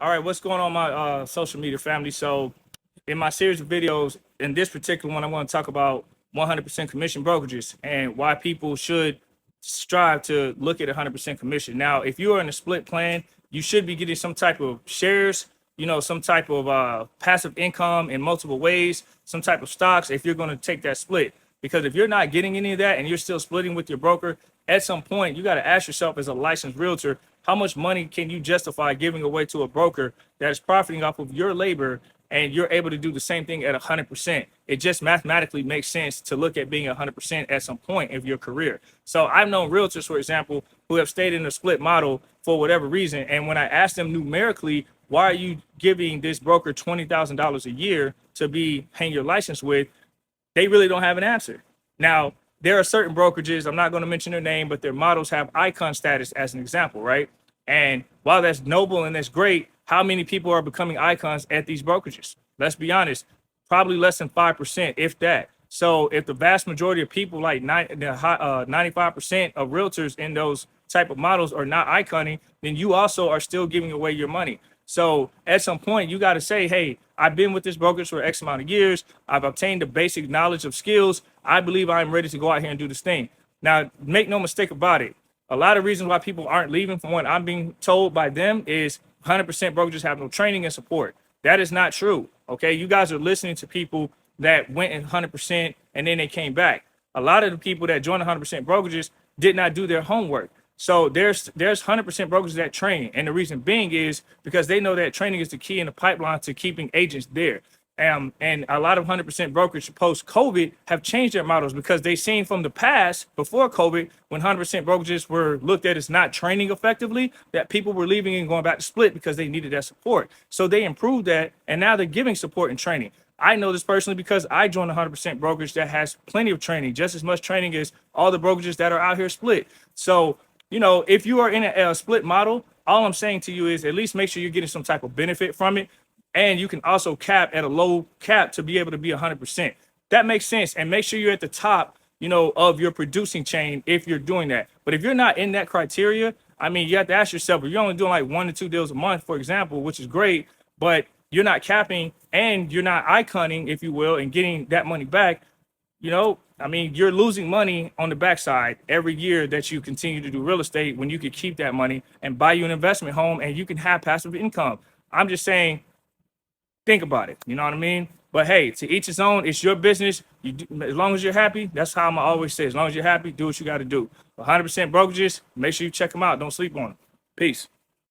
All right, what's going on, my social media family? So, in my series of videos, in this particular one, I want to talk about 100% commission brokerages and why people should strive to look at 100% commission. Now, if you are in a split plan, you should be getting some type of shares, some type of passive income in multiple ways, some type of stocks if you're going to take that split. Because if you're not getting any of that and you're still splitting with your broker, at some point you got to ask yourself as a licensed realtor, how much money can you justify giving away to a broker that is profiting off of your labor and you're able to do the same thing at 100%? It just mathematically makes sense to look at being 100% at some point of your career. So I've known realtors, for example, who have stayed in a split model for whatever reason. And when I asked them numerically, why are you giving this broker $20,000 a year to be hang your license with? They really don't have an answer. Now, there are certain brokerages, I'm not going to mention their name, but their models have icon status as an example, right? And while that's noble and that's great, how many people are becoming icons at these brokerages? Let's be honest, probably less than 5%, if that. So if the vast majority of people, like 95% of realtors in those type of models are not iconing, then you also are still giving away your money. So at some point, you got to say, hey, I've been with this brokerage for X amount of years. I've obtained the basic knowledge of skills. I believe I'm ready to go out here and do this thing. Now, make no mistake about it. A lot of reasons why people aren't leaving, from what I'm being told by them, is 100% brokerages have no training and support. That is not true. Okay. You guys are listening to people that went in 100% and then they came back. A lot of the people that joined 100% brokerages did not do their homework. So there's 100% brokers that train, and the reason being is because they know that training is the key in the pipeline to keeping agents there. And a lot of 100% brokerage post COVID have changed their models because they seen from the past before COVID, when 100% brokerages were looked at as not training effectively, that people were leaving and going back to split because they needed that support. So they improved that, and now they're giving support and training. I know this personally because I joined a 100% brokerage that has plenty of training, just as much training as all the brokerages that are out here split. So if you are in a split model, all I'm saying to you is at least make sure you're getting some type of benefit from it. And you can also cap at a low cap to be able to be 100%. That makes sense. And make sure you're at the top, of your producing chain if you're doing that. But if you're not in that criteria, I mean, you have to ask yourself, if you're only doing like 1 to 2 deals a month, for example, which is great, but you're not capping and you're not iconing, if you will, and getting that money back, I mean, you're losing money on the backside every year that you continue to do real estate when you could keep that money and buy you an investment home and you can have passive income. I'm just saying, think about it. You know what I mean? But hey, to each his own. It's your business. As long as you're happy, that's how I'm always say. As long as you're happy, do what you got to do. 100% brokerages, make sure you check them out. Don't sleep on them. Peace.